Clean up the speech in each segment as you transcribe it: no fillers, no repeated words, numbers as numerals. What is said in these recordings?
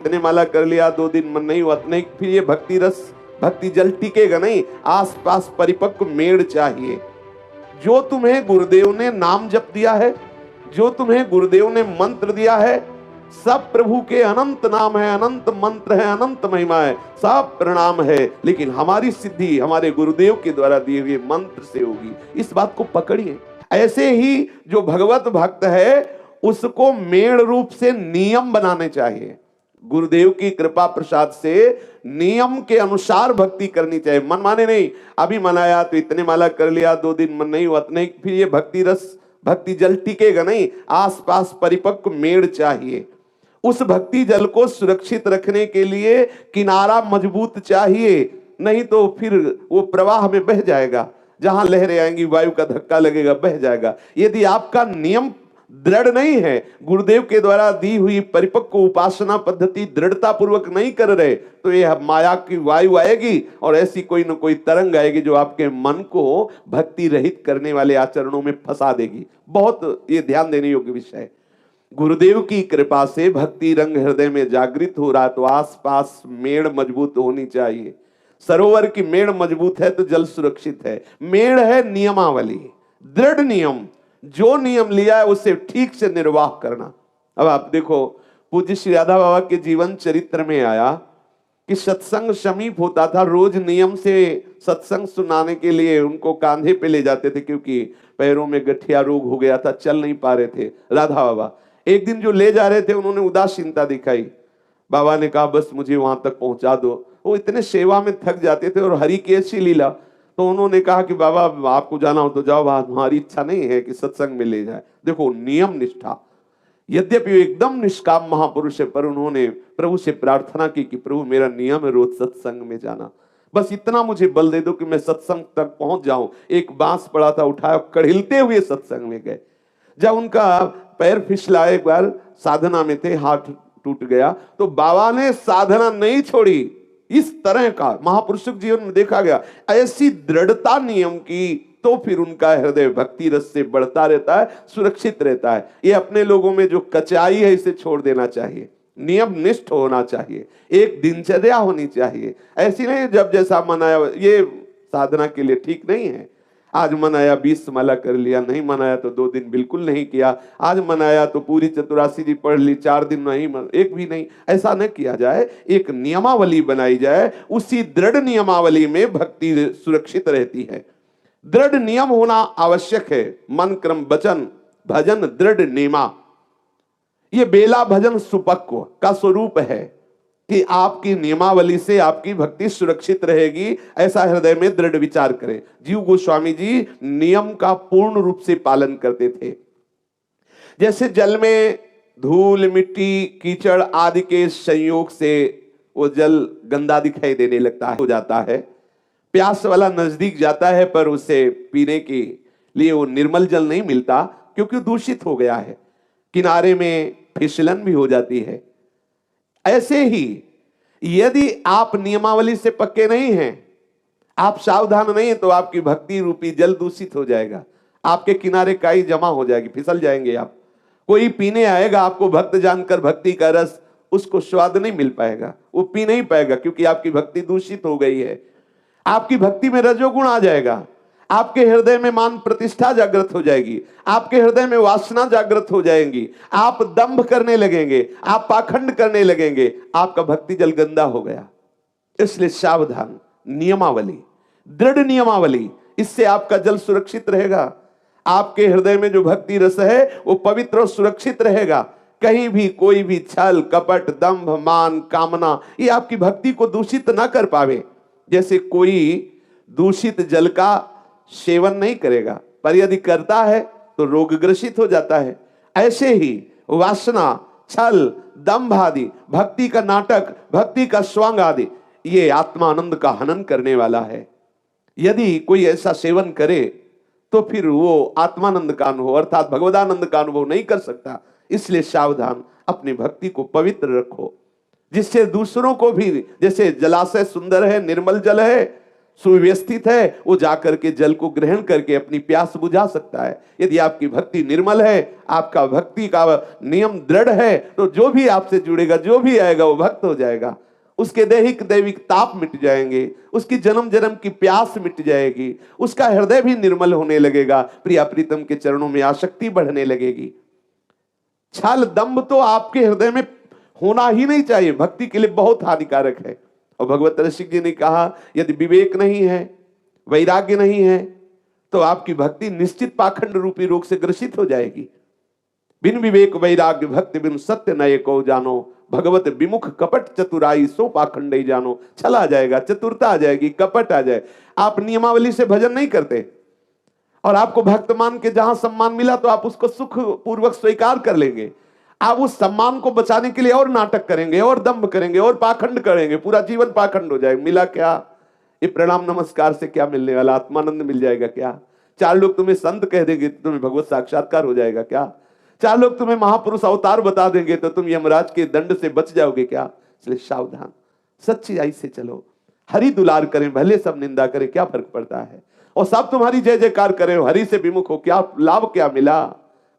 इतने माला कर लिया, 2 दिन मन नहीं हुआ नहीं, फिर ये भक्ति रस भक्ति जल टिकेगा नहीं। आसपास परिपक्व मेड़ चाहिए। जो तुम्हें गुरुदेव ने नाम जप दिया है, जो तुम्हें गुरुदेव ने मंत्र दिया है, सब प्रभु के अनंत नाम है, अनंत मंत्र है, अनंत महिमा है, सब प्रणाम है, लेकिन हमारी सिद्धि हमारे गुरुदेव के द्वारा दिए हुए मंत्र से होगी। इस बात को पकड़िए। ऐसे ही जो भगवत भक्त है उसको मेड़ रूप से नियम बनाने चाहिए। गुरुदेव की कृपा प्रसाद से नियम के अनुसार भक्ति करनी चाहिए, मन माने नहीं। अभी मनाया तो इतने माला कर लिया, 2 दिन मन नहीं हुआ नहीं, फिर ये भक्ति रस भक्ति जल टिकेगा नहीं। आसपास परिपक्व मेड़ चाहिए। उस भक्ति जल को सुरक्षित रखने के लिए किनारा मजबूत चाहिए, नहीं तो फिर वो प्रवाह में बह जाएगा। जहां लहरें आएंगी, वायु का धक्का लगेगा, बह जाएगा। यदि आपका नियम दृढ़ नहीं है, गुरुदेव के द्वारा दी हुई परिपक्व उपासना पद्धति दृढ़ता पूर्वक नहीं कर रहे, तो ये माया की वायु आएगी और ऐसी कोई न कोई तरंग आएगी जो आपके मन को भक्ति रहित करने वाले आचरणों में फंसा देगी। बहुत ये ध्यान देने योग्य विषय है। गुरुदेव की कृपा से भक्ति रंग हृदय में जागृत हो रहा, तो आसपास मेड़ मजबूत होनी चाहिए। सरोवर की मेड़ मजबूत है तो जल सुरक्षित है। मेड़ है नियमावली, दृढ़ नियम। जो नियम लिया है उसे ठीक से निर्वाह करना। अब आप देखो, पूज्य श्री राधा बाबा के जीवन चरित्र में आया कि सत्संग समीप होता था, रोज नियम से सत्संग सुनाने के लिए उनको कांधे पे ले जाते थे, क्योंकि पैरों में गठिया रोग हो गया था, चल नहीं पा रहे थे राधा बाबा। एक दिन जो ले जा रहे थे उन्होंने उदासीनता दिखाई। बाबा ने कहा बस मुझे वहां तक पहुंचा दो। वो इतने सेवा में थक जाते थे और हरि की ऐसी लीला, तो उन्होंने कहा कि बाबा आपको जाना हो तो जाओ, हमारी इच्छा नहीं है कि सत्संग में ले जाए। देखो नियम निष्ठा। यद्यपि वो एकदम निष्काम महापुरुष है, पर उन्होंने प्रभु से प्रार्थना की कि प्रभु मेरा नियम है रोज सत्संग में जाना, बस इतना मुझे बल दे दो कि मैं सत्संग तक पहुंच जाऊं। एक बांस पड़ा था, उठाया, कड़िलते हुए सत्संग में गए। जब उनका पैर फिसला, एक बार साधना में थे, हाथ टूट गया, तो बाबा ने साधना नहीं छोड़ी। इस तरह का महापुरुषों के जीवन में देखा गया, ऐसी दृढ़ता नियम की, तो फिर उनका हृदय भक्ति रस से बढ़ता रहता है, सुरक्षित रहता है। ये अपने लोगों में जो कचाई है इसे छोड़ देना चाहिए। नियम निष्ठ होना चाहिए, एक दिनचर्या होनी चाहिए। ऐसी नहीं जब जैसा मनाया, ये साधना के लिए ठीक नहीं है। आज मनाया 20 माला कर लिया, नहीं मनाया तो 2 दिन बिल्कुल नहीं किया। आज मनाया तो पूरी चतुरासी जी पढ़ ली, 4 दिन नहीं, एक भी नहीं। ऐसा न किया जाए, एक नियमावली बनाई जाए। उसी दृढ़ नियमावली में भक्ति सुरक्षित रहती है। दृढ़ नियम होना आवश्यक है। मन क्रम वचन भजन दृढ़ नेमा, ये बेला भजन सुपक्व का स्वरूप है कि आपकी नियमावली से आपकी भक्ति सुरक्षित रहेगी। ऐसा हृदय में दृढ़ विचार करें। जीव गोस्वामी जी नियम का पूर्ण रूप से पालन करते थे। जैसे जल में धूल मिट्टी कीचड़ आदि के संयोग से वो जल गंदा दिखाई देने लगता हो जाता है, प्यास वाला नजदीक जाता है पर उसे पीने के लिए वो निर्मल जल नहीं मिलता, क्योंकि दूषित हो गया है। किनारे में फिसलन भी हो जाती है। ऐसे ही यदि आप नियमावली से पक्के नहीं हैं, आप सावधान नहीं हैं, तो आपकी भक्ति रूपी जल दूषित हो जाएगा। आपके किनारे काई जमा हो जाएगी, फिसल जाएंगे आप। कोई पीने आएगा, आपको भक्त जानकर भक्ति का रस, उसको स्वाद नहीं मिल पाएगा, वो पी नहीं पाएगा, क्योंकि आपकी भक्ति दूषित हो गई है। आपकी भक्ति में रजोगुण आ जाएगा, आपके हृदय में मान प्रतिष्ठा जागृत हो जाएगी, आपके हृदय में वासना जागृत हो जाएंगी, आप दंभ करने लगेंगे, आप पाखंड करने लगेंगे, आपका भक्ति जल गंदा हो गया। इसलिए सावधान, नियमावली, दृढ़ नियमावली, इससे आपका जल सुरक्षित रहेगा। आपके हृदय में जो भक्ति रस है वो पवित्र और सुरक्षित रहेगा। कहीं भी कोई भी छल कपट दंभ मान कामना ये आपकी भक्ति को दूषित ना कर पावे। जैसे कोई दूषित जल का सेवन नहीं करेगा, पर यदि करता है तो रोग ग्रसित हो जाता है। ऐसे ही वासना छल दंभ आदि, भक्ति का नाटक, भक्ति का स्वांग आदि, ये आत्मानंद का हनन करने वाला है। यदि कोई ऐसा सेवन करे तो फिर वो आत्मानंद का अनुभव अर्थात भगवदानंद का अनुभव नहीं कर सकता। इसलिए सावधान, अपनी भक्ति को पवित्र रखो, जिससे दूसरों को भी, जैसे जलाशय सुंदर है, निर्मल जल है, सुव्यवस्थित है, वो जाकर के जल को ग्रहण करके अपनी प्यास बुझा सकता है। यदि आपकी भक्ति निर्मल है, आपका भक्ति का नियम दृढ़ है, तो जो भी आपसे जुड़ेगा, जो भी आएगा, वो भक्त हो जाएगा। उसके दैहिक दैविक ताप मिट जाएंगे, उसकी जन्म जन्म की प्यास मिट जाएगी, उसका हृदय भी निर्मल होने लगेगा, प्रिया प्रीतम के चरणों में आसक्ति बढ़ने लगेगी। छल दंभ तो आपके हृदय में होना ही नहीं चाहिए, भक्ति के लिए बहुत हानिकारक है। और भगवत रसिक जी ने कहा, यदि विवेक नहीं है, वैराग्य नहीं है, तो आपकी भक्ति निश्चित पाखंड रूपी रोग से ग्रसित हो जाएगी। बिन विवेक वैराग्य भक्ति बिन सत्य नये को जानो, भगवत विमुख कपट चतुराई सो पाखंड ही जानो। छल आ जाएगा, चतुरता आ जाएगी, कपट आ जाए। आप नियमावली से भजन नहीं करते और आपको भक्त मान के जहां सम्मान मिला तो आप उसको सुख पूर्वक स्वीकार कर लेंगे। आप उस सम्मान को बचाने के लिए और नाटक करेंगे, और दंभ करेंगे, और पाखंड करेंगे, पूरा जीवन पाखंड हो जाएगा। मिला क्या? ये प्रणाम नमस्कार से क्या मिलने वाला? आत्मानंद मिल जाएगा क्या? चार लोग तुम्हें संत कह देंगे तो तुम्हें भगवत साक्षात्कार हो जाएगा क्या? चार लोग तुम्हें महापुरुष अवतार बता देंगे तो तुम यमराज के दंड से बच जाओगे क्या? इसलिए सावधान, सच्चाई से चलो। हरि दुलार करें, भले सब निंदा करें, क्या फर्क पड़ता है? और सब तुम्हारी जय जयकार करें, हरि से विमुख हो, क्या लाभ? क्या मिला?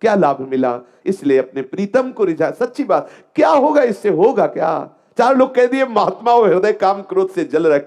क्या लाभ मिला? इसलिए अपने प्रीतम को रिझा। सच्ची बात, क्या होगा इससे? होगा क्या? चार लोग कह दिए महात्मा हो, हृदय काम क्रोध से जल रखे।